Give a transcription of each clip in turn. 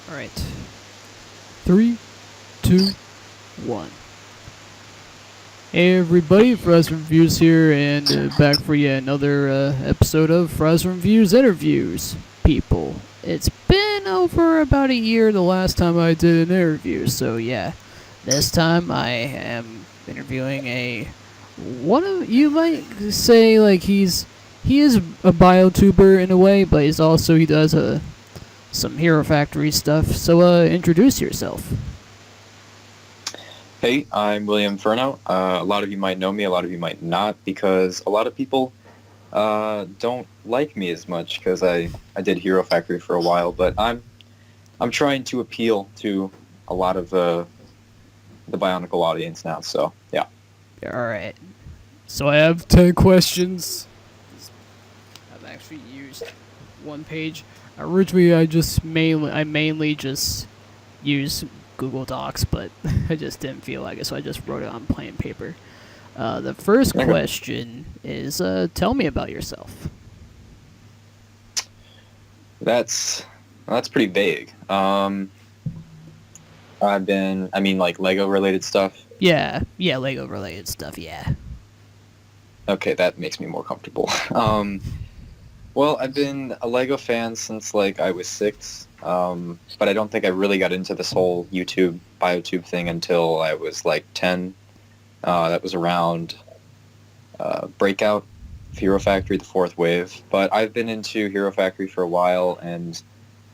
Alright. 3, 2, 1. Hey everybody, Fries101Reviews here, and back for yet another episode of Fries101Reviews Interviews. People, it's been over about a year the last time I did an interview, so yeah. This time I am interviewing you might say, like, he is a biotuber in a way, but he does some Hero Factory stuff, so introduce yourself. Hey, I'm WilliamFurno. A lot of you might know me, a lot of you might not, because a lot of people don't like me as much because I did Hero Factory for a while, but I'm trying to appeal to a lot of the Bionicle audience now, so yeah. Alright. So I have 10 questions. I've actually used one page. Originally I mainly just use Google Docs, but I just didn't feel like it, so I just wrote it on plain paper. The first question is, tell me about yourself. That's pretty vague. Like Lego related stuff. Yeah, Lego related stuff, yeah. Okay, that makes me more comfortable. Well, I've been a Lego fan since, like, I was 6, but I don't think I really got into this whole biotube thing until I was, like, 10. That was around Breakout, Hero Factory, the 4th wave. But I've been into Hero Factory for a while, and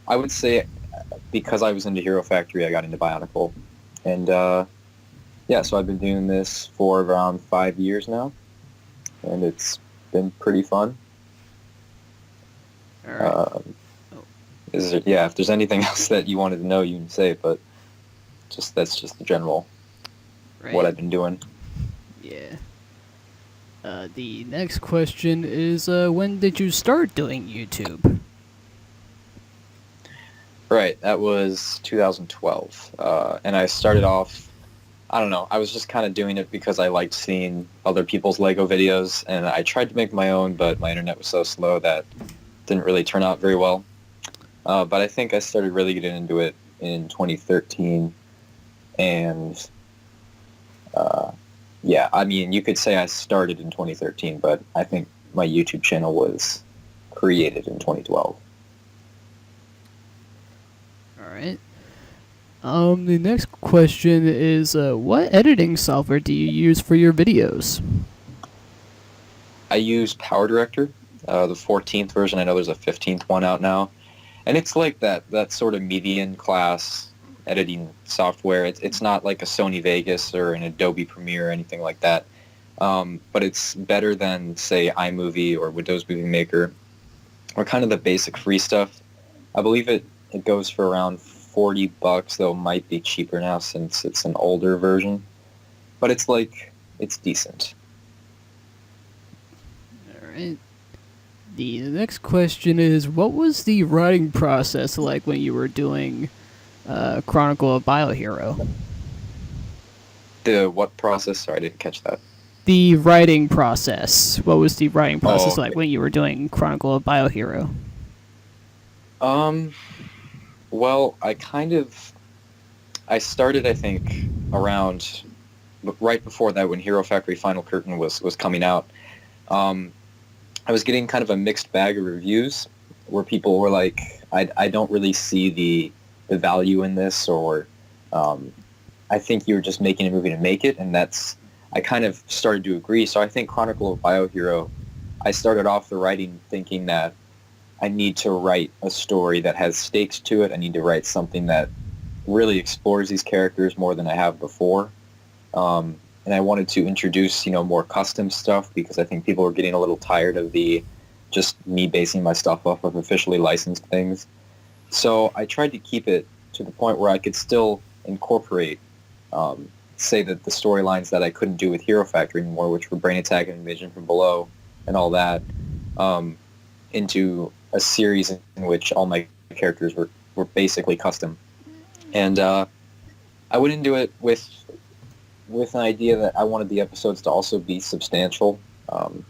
I would say because I was into Hero Factory, I got into Bionicle. And, so I've been doing this for around 5 years now, and it's been pretty fun. All right. If there's anything else that you wanted to know, you can say, but that's just the general what I've been doing. Yeah. The next question is, when did you start doing YouTube? Right, that was 2012, and I started off, I don't know, I was just kind of doing it because I liked seeing other people's Lego videos, and I tried to make my own, but my internet was so slow that didn't really turn out very well. But I think I started really getting into it in 2013, and you could say I started in 2013, but I think my YouTube channel was created in 2012. Alright. The next question is, what editing software do you use for your videos? I use Power Director, the 14th version. I know there's a 15th one out now. And it's like that sort of median class editing software. It's not like a Sony Vegas or an Adobe Premiere or anything like that. But it's better than, say, iMovie or Windows Movie Maker, or kind of the basic free stuff. I believe it goes for around $40, though it might be cheaper now since it's an older version. But it's decent. Alright. The next question is, what was the writing process like when you were doing Chronicle of Biohero? The what process? Sorry, I didn't catch that. The writing process. What was the writing process like when you were doing Chronicle of Biohero? Well, I started, I think, around right before that when Hero Factory Final Curtain was coming out. I was getting kind of a mixed bag of reviews where people were like, I don't really see the value in this, or I think you're just making a movie to make it, and I kind of started to agree. So I think Chronicle of Biohero, I started off the writing thinking that I need to write a story that has stakes to it. I need to write something that really explores these characters more than I have before. And I wanted to introduce, more custom stuff because I think people were getting a little tired of just me basing my stuff off of officially licensed things. So I tried to keep it to the point where I could still incorporate, say that the storylines that I couldn't do with Hero Factory anymore, which were Brain Attack and Invasion from Below and all that, into a series in which all my characters were basically custom. And I went into it with an idea that I wanted the episodes to also be substantial,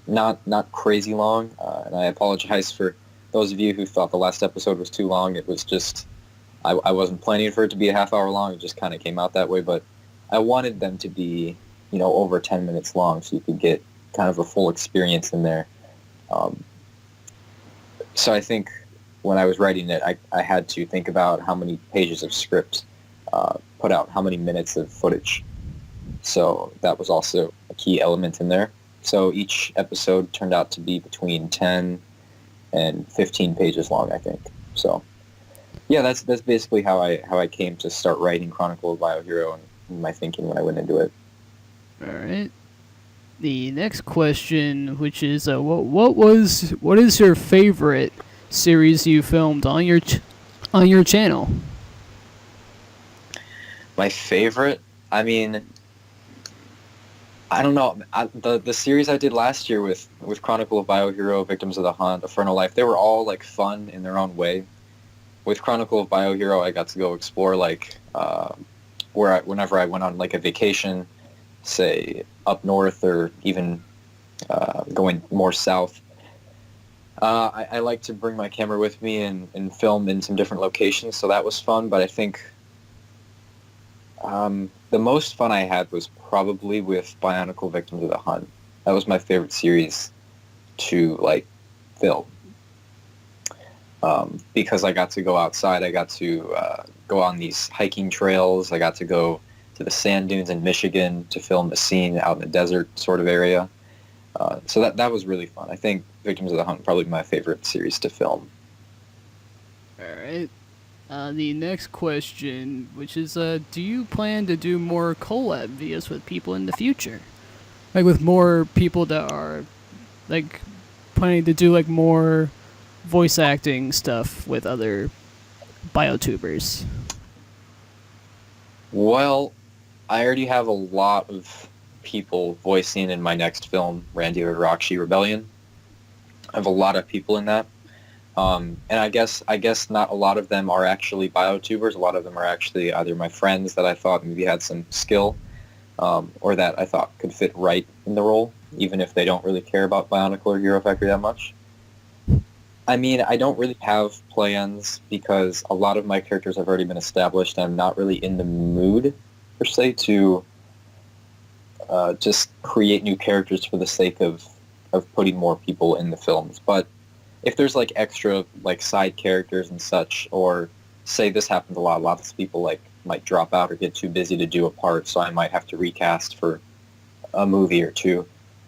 not crazy long. And I apologize for those of you who thought the last episode was too long. It was just I wasn't planning for it to be a half hour long. It just kind of came out that way, but I wanted them to be, over 10 minutes long so you could get kind of a full experience in there. So I think when I was writing it, I had to think about how many pages of script put out, how many minutes of footage. So that was also a key element in there. So each episode turned out to be between 10 and 15 pages long, I think. So yeah, that's basically how I came to start writing Chronicle of Biohero and my thinking when I went into it. All right. The next question, which is, what is your favorite series you filmed on your channel? My favorite, I mean, I don't know. The series I did last year with Chronicle of Biohero, Victims of the Hunt, Inferno Life, they were all like fun in their own way. With Chronicle of Biohero, I got to go explore like whenever I went on like a vacation, say up north or even going more south. I like to bring my camera with me and film in some different locations, so that was fun. But I think the most fun I had was probably with Bionicle Victims of the Hunt. That was my favorite series to like film. Because I got to go outside, I got to go on these hiking trails, I got to go to the sand dunes in Michigan to film a scene out in the desert sort of area. So that was really fun. I think Victims of the Hunt probably my favorite series to film. Alright. The next question, which is, do you plan to do more collab videos with people in the future? Like with more people that are, like, planning to do, like, more voice acting stuff with other biotubers? Well, I already have a lot of people voicing in my next film, Randy Rakshi Rebellion. I have a lot of people in that. And I guess not a lot of them are actually biotubers. A lot of them are actually either my friends that I thought maybe had some skill, or that I thought could fit right in the role, even if they don't really care about Bionicle or Hero Factory that much. I mean, I don't really have plans because a lot of my characters have already been established. I'm not really in the mood, per se, to just create new characters for the sake of putting more people in the films. But if there's like extra like side characters and such, or say this happens a lot of people like might drop out or get too busy to do a part, so I might have to recast for a movie or two.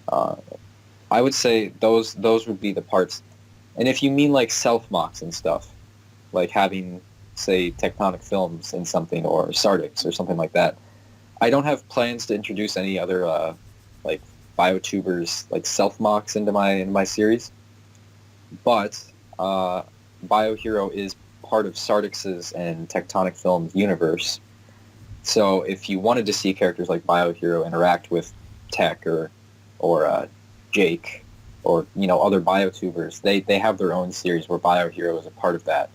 I would say those would be the parts. And if you mean like self-mocks and stuff, like having, say, Tectonic Films in something, or Sardix or something like that, I don't have plans to introduce any other like biotubers like self-mocks into my series. But Biohero is part of Sardix's and Tectonic Films universe. So if you wanted to see characters like Biohero interact with Tech or Jake, or other biotubers, they have their own series where Biohero is a part of that.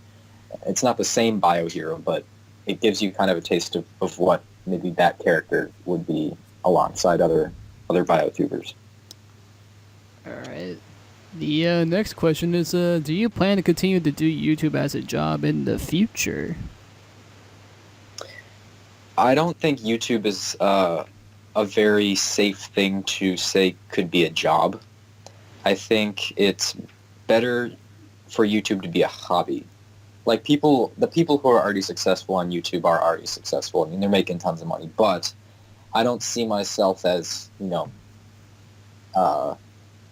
It's not the same Biohero, but it gives you kind of a taste of what maybe that character would be alongside other biotubers. Alright. The next question is, do you plan to continue to do YouTube as a job in the future? I don't think YouTube is a very safe thing to say could be a job. I think it's better for YouTube to be a hobby. Like the people who are already successful on YouTube are already successful. I mean, they're making tons of money, but I don't see myself as,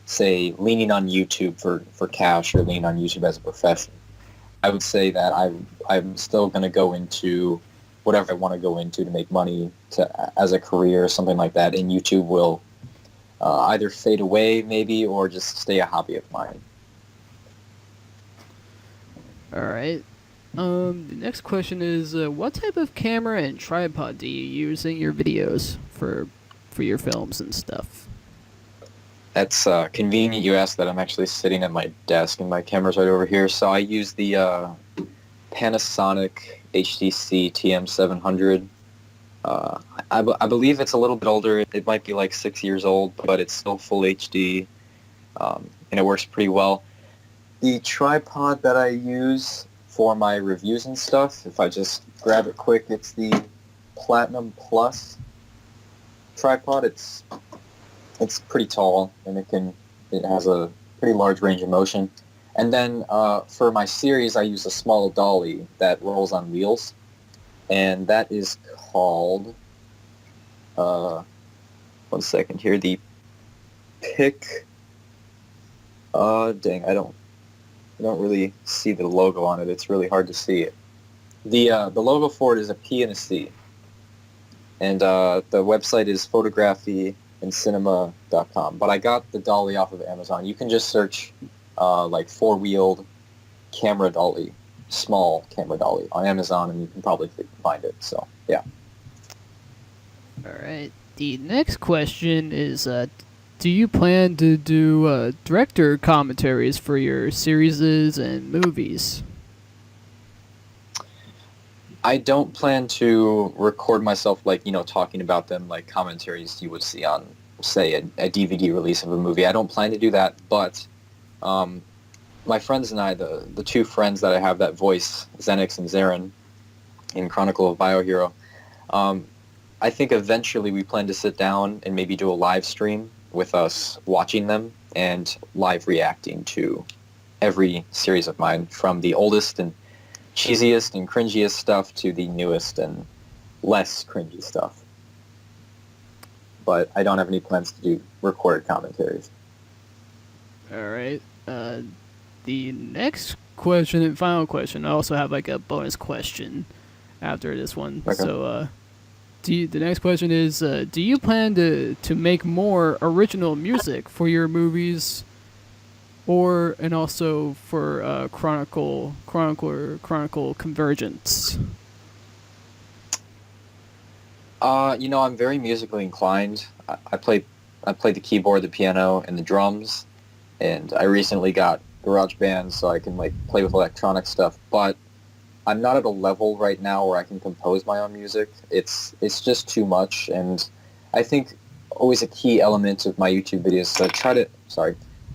say, leaning on YouTube for cash or leaning on YouTube as a profession. I would say that I'm still going to go into whatever I want to go into to make money as a career or something like that, and YouTube will either fade away maybe or just stay a hobby of mine. Alright. The next question is, what type of camera and tripod do you use in your videos for your films and stuff? That's convenient you asked that. I'm actually sitting at my desk and my camera's right over here. So I use the Panasonic HTC TM700. I believe it's a little bit older. It might be like 6 years old, but it's still full HD, and it works pretty well. The tripod that I use for my reviews and stuff, if I just grab it quick, it's the Platinum Plus tripod. It's pretty tall, and it has a pretty large range of motion. And then for my series, I use a small dolly that rolls on wheels, and that is called, one second here, the Pick, dang, I don't really see the logo on it. It's really hard to see it. The logo for it is a P and a C. And the website is photographyandcinema.com. But I got the dolly off of Amazon. You can just search like four-wheeled camera dolly, small camera dolly on Amazon, and you can probably find it. So, yeah. All right. The next question is, do you plan to do director commentaries for your series and movies? I don't plan to record myself, like, talking about them like commentaries you would see on, say, a DVD release of a movie. I don't plan to do that, but my friends and I, the two friends that I have that voice, Xenix and Zarin, in Chronicle of Biohero, I think eventually we plan to sit down and maybe do a live stream with us watching them and live reacting to every series of mine, from the oldest and cheesiest and cringiest stuff to the newest and less cringy stuff. But I don't have any plans to do recorded commentaries. All right. The next question and final question, I also have like a bonus question after this one. Okay. So, the next question is, do you plan to make more original music for your movies, and also for Chronicle Convergence? I'm very musically inclined. I play the keyboard, the piano, and the drums, and I recently got GarageBand so I can play with electronic stuff. But I'm not at a level right now where I can compose my own music. It's just too much, and I think always a key element of my YouTube videos is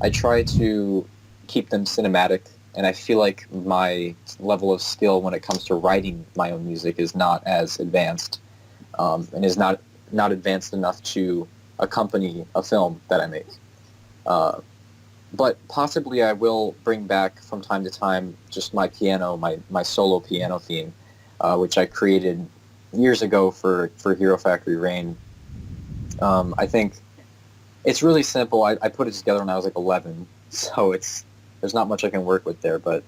I try to keep them cinematic, and I feel like my level of skill when it comes to writing my own music is not as advanced, and is not advanced enough to accompany a film that I make. But possibly I will bring back from time to time just my piano, my solo piano theme, which I created years ago for Hero Factory Rain. I think it's really simple. I put it together when I was 11, so there's not much I can work with there. But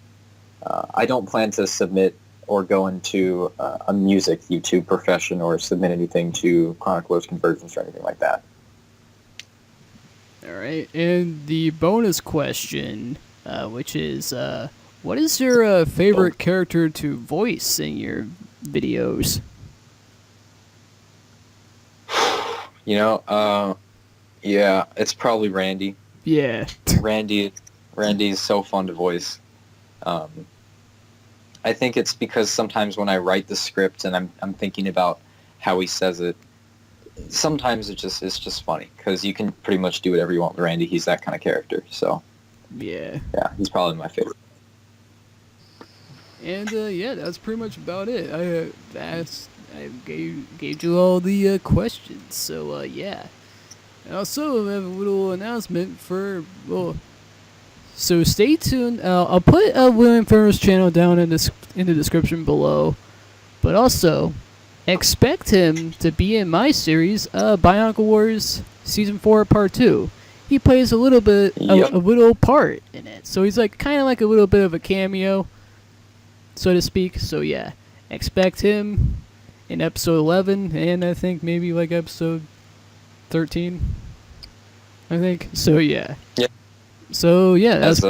I don't plan to submit or go into a music YouTube profession or submit anything to Chronicles Convergence or anything like that. All right, and the bonus question, which is, what is your favorite character to voice in your videos? Yeah, it's probably Randy. Yeah. Randy is so fun to voice. I think it's because sometimes when I write the script and I'm thinking about how he says it, sometimes it's just funny because you can pretty much do whatever you want with Randy. He's that kind of character. So yeah, he's probably my favorite. And that's pretty much about it. I gave you all the questions. So yeah. And also, I have a little announcement so stay tuned. I'll put WilliamFurno's channel down in the description below. But also, expect him to be in my series, Bionicle Wars Season 4 Part 2. He plays a little bit, a little part in it. So he's kind of like a little bit of a cameo, so to speak. So yeah, expect him in episode 11, and I think maybe episode 13. I think. So yeah. Yeah. So yeah, as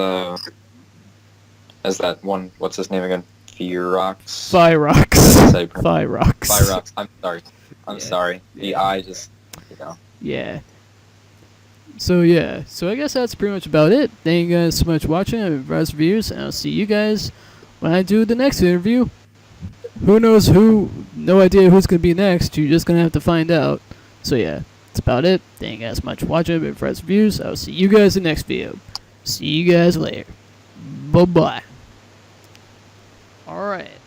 that one, what's his name again? Fyrox. I'm sorry. The I just, Yeah. So I guess that's pretty much about it. Thank you guys so much for watching. I'm Fries101Reviews, and I'll see you guys when I do the next interview. Who knows who? No idea who's gonna be next. You're just gonna have to find out. So yeah, that's about it. Thank you guys so much for watching. I'm Fries101Reviews. I'll see you guys in the next video. See you guys later. Bye bye. All right.